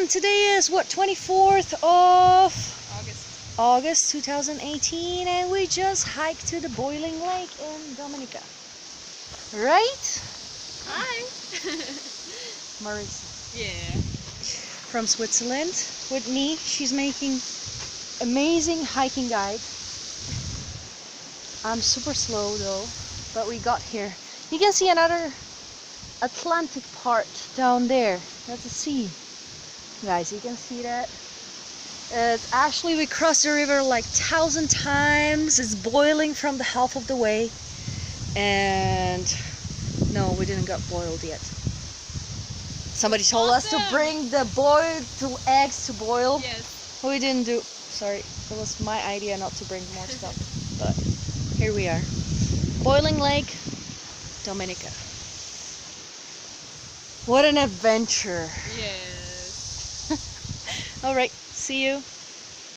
And today is what, 24th of August. 2018, and we just hiked to the boiling lake in Dominica. Right? Hi. Marisa Yeah. from Switzerland with me. She's making amazing hiking guide. I'm super slow though, but we got here. You can see another Atlantic part down there. That's the sea. Guys, you can see that. It's actually, we crossed the river like 1,000 times. It's boiling from the half of the way. And no, we didn't get boiled yet. Somebody told us to bring the boiled eggs to boil. Yes. We didn't do. Sorry, it was my idea not to bring more stuff. But here we are. Boiling Lake, Dominica. What an adventure. Yes. All right, see you.